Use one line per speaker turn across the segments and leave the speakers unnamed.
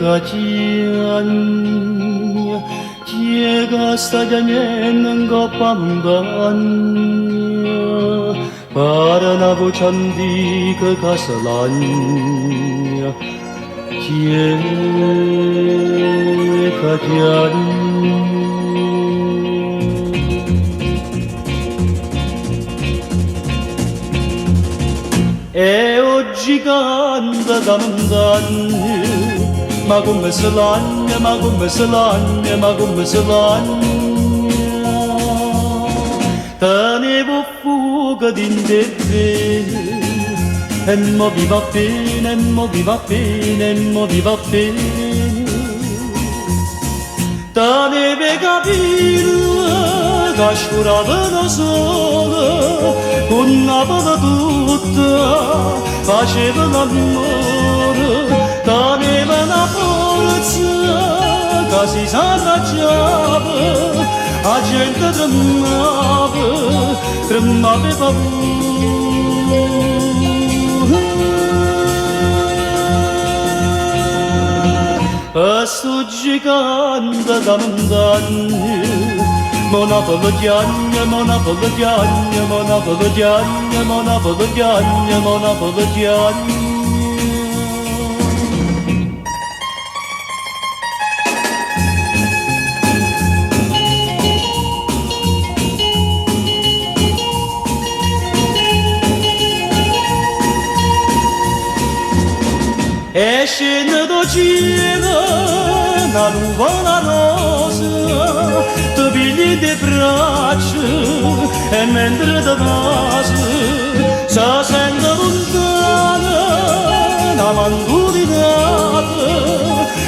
가지한 기회가 쌓여내는 것밤간 바른 아부 잔디 그 가슬한 기회가 지한 E oggi canta damdan ma come se lagna, ma come se lagna, ma come se lagna tenevo fuga d'indette e mo viva bene, e mo viva bene, e mo viva bene tenevo capire che scurava sola con la palla tutta faceva l'amore teneva una forza che si s'arrabbiava la gente tremava e paura sto gigante da montagna Monopolo giagna, monopolo giagna, monopolo giagna, monopolo giagna, monopolo giagna. E scende da cielo una nuvola rosa ti pigli di braccia e mentre ti passa si sente lontana una mandurinata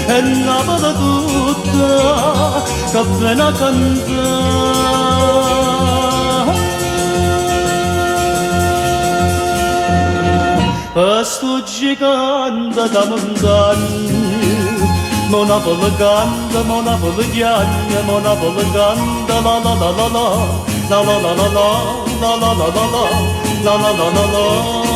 e una palla tutta che viene a cantare sto gigante da montagna Monopolo canta, monopolo giagna, monopolo canta, la la la la la, la la la la la, la la la la la, la la la la la.